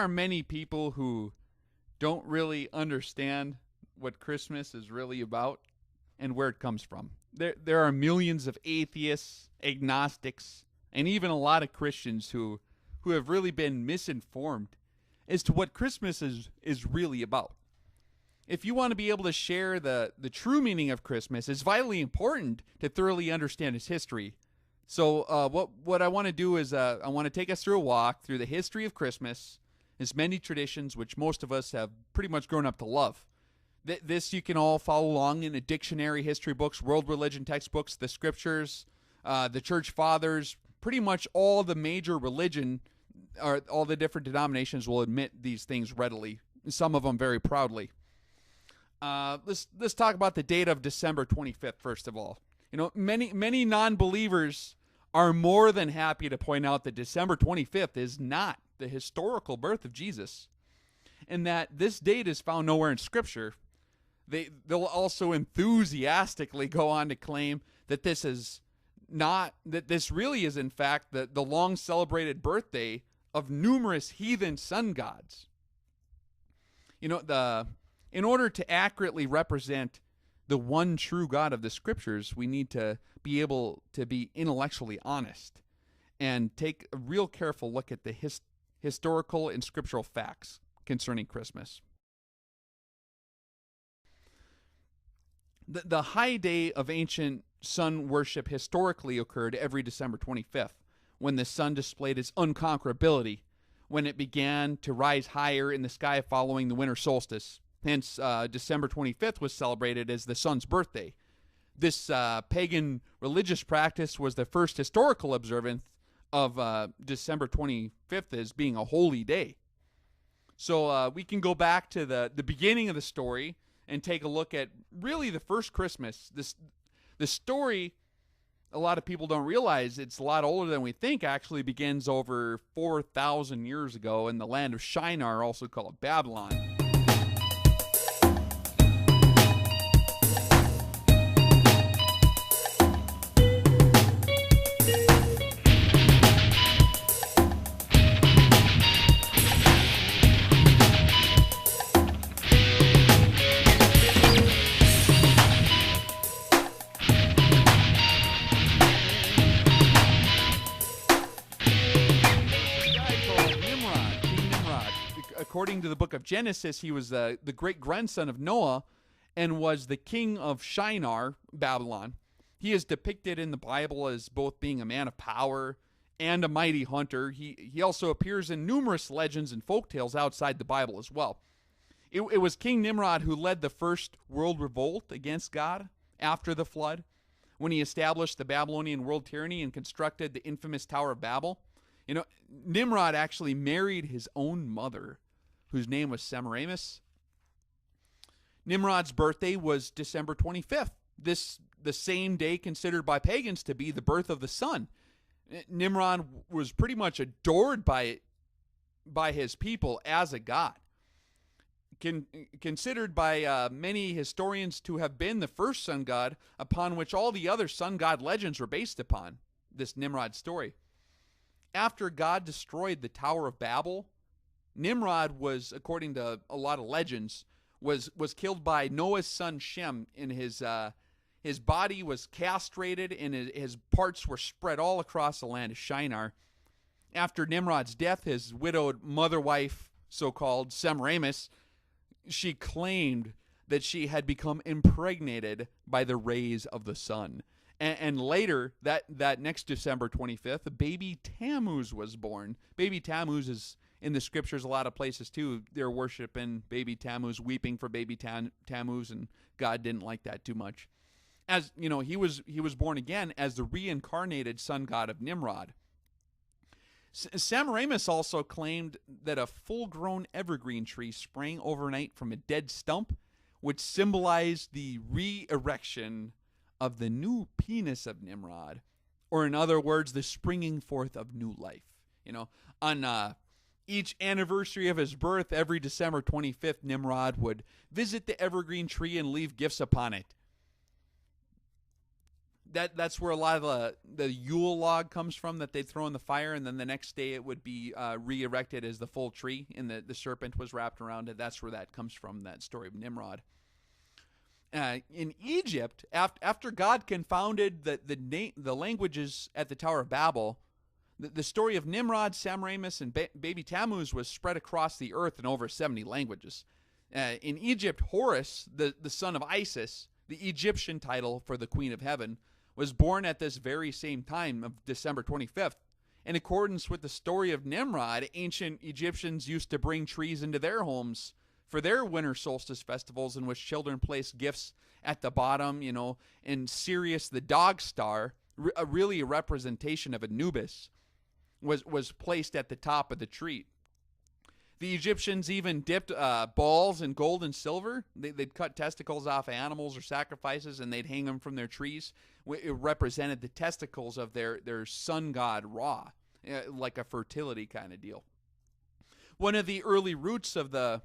are many people who don't really understand what Christmas is really about and where it comes from. There are millions of atheists, agnostics, and even a lot of Christians who have really been misinformed as to what Christmas is really about. If you want to be able to share the true meaning of Christmas, it's vitally important to thoroughly understand its history. So what I want to do is I want to take us through a walk through the history of Christmas, its many traditions, which most of us have pretty much grown up to love. This you can all follow along in a dictionary, history books, world religion textbooks, the scriptures, the church fathers, pretty much all the major religion, or all the different denominations will admit these things readily, some of them very proudly. Let's talk about the date of December 25th, first of all. Many non-believers are more than happy to point out that December 25th is not the historical birth of Jesus, and that this date is found nowhere in Scripture. They'll also enthusiastically go on to claim that this really is in fact the long celebrated birthday of numerous heathen sun gods. In order to accurately represent the one true God of the Scriptures, we need to be able to be intellectually honest and take a real careful look at the historical and scriptural facts concerning Christmas. The high day of ancient sun worship historically occurred every December 25th, when the sun displayed its unconquerability, when it began to rise higher in the sky following the winter solstice. Hence, December 25th was celebrated as the sun's birthday. This pagan religious practice was the first historical observance of December 25th as being a holy day. So we can go back to the beginning of the story and take a look at really the first Christmas. The story, a lot of people don't realize it's a lot older than we think, actually begins over 4,000 years ago in the land of Shinar, also called Babylon. According to the book of Genesis, he was the great-grandson of Noah and was the king of Shinar, Babylon. He is depicted in the Bible as both being a man of power and a mighty hunter. He also appears in numerous legends and folktales outside the Bible as well. It was King Nimrod who led the first world revolt against God after the flood, when he established the Babylonian world tyranny and constructed the infamous Tower of Babel. Nimrod actually married his own mother, whose name was Semiramis. Nimrod's birthday was December 25th, the same day considered by pagans to be the birth of the sun. Nimrod was pretty much adored by his people as a god. Considered by many historians to have been the first sun god upon which all the other sun god legends were based upon, this Nimrod story. After God destroyed the Tower of Babel, Nimrod was, according to a lot of legends, was killed by Noah's son Shem, and his body was castrated and his parts were spread all across the land of Shinar. After Nimrod's death, his widowed mother-wife, so-called Semiramis, she claimed that she had become impregnated by the rays of the sun. And later, that next December 25th, baby Tammuz was born. Baby Tammuz is in the scriptures a lot of places too. They're worshiping baby Tammuz, weeping for baby Tammuz, and God didn't like that too much. As he was born again as the reincarnated sun god of Nimrod. Semiramis also claimed that a full-grown evergreen tree sprang overnight from a dead stump, which symbolized the re-erection of the new penis of Nimrod, or in other words, the springing forth of new life. On each anniversary of his birth, every December 25th, Nimrod would visit the evergreen tree and leave gifts upon it. That's where a lot of the Yule log comes from that they'd throw in the fire, and then the next day it would be re-erected as the full tree, and the serpent was wrapped around it. That's where that comes from, that story of Nimrod. In Egypt, after God confounded the languages at the Tower of Babel, the story of Nimrod, Semiramis, and baby Tammuz was spread across the earth in over 70 languages. In Egypt, Horus, the son of Isis, the Egyptian title for the Queen of Heaven, was born at this very same time of December 25th. In accordance with the story of Nimrod, ancient Egyptians used to bring trees into their homes for their winter solstice festivals, in which children placed gifts at the bottom, and Sirius, the dog star, really a representation of Anubis, was placed at the top of the tree. The Egyptians even dipped balls in gold and silver. They'd cut testicles off animals or sacrifices, and they'd hang them from their trees. It represented the testicles of their sun god Ra, like a fertility kind of deal. One of the early roots of the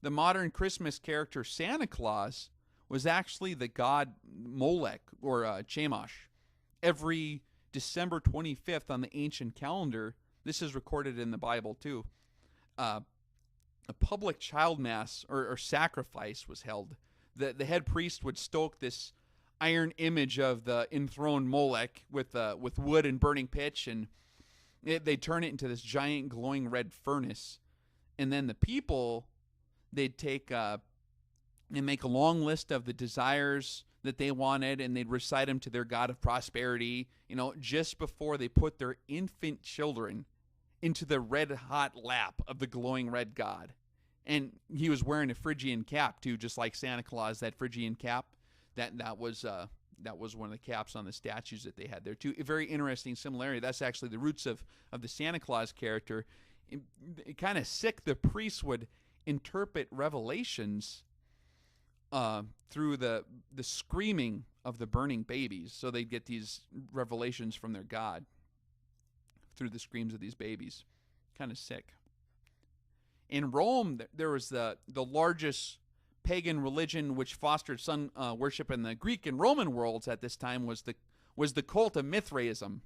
modern Christmas character Santa Claus was actually the god Molech, or Chemosh. Every December 25th on the ancient calendar, this is recorded in the Bible too, a public child mass or sacrifice was held. The head priest would stoke this iron image of the enthroned Molech with wood and burning pitch, and they'd turn it into this giant glowing red furnace. And then the people, they'd take and make a long list of the desires that they wanted, and they'd recite them to their god of prosperity, just before they put their infant children into the red-hot lap of the glowing red god. And he was wearing a Phrygian cap, too, just like Santa Claus, that Phrygian cap. That was one of the caps on the statues that they had there, too. A very interesting similarity. That's actually the roots of the Santa Claus character. It kind of sick. The priests would interpret revelations through the screaming of the burning babies. So they'd get these revelations from their god through the screams of these babies. Kind of sick. In Rome, there was the largest pagan religion which fostered sun worship in the Greek and Roman worlds at this time was the cult of Mithraism.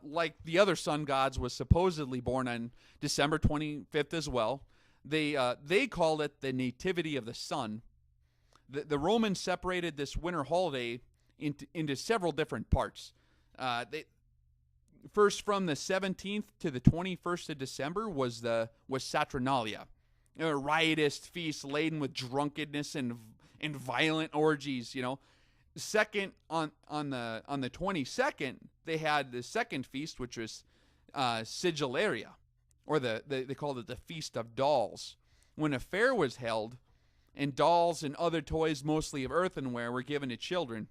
Like the other sun gods, was supposedly born on December 25th as well. They called it the nativity of the sun. The Romans separated this winter holiday into several different parts. First, from the 17th to the 21st of December was Saturnalia, a riotous feast laden with drunkenness and violent orgies. Second, on the 22nd, they had the second feast, which was Sigillaria, or they called it the Feast of Dolls, when a fair was held, and dolls and other toys, mostly of earthenware, were given to children.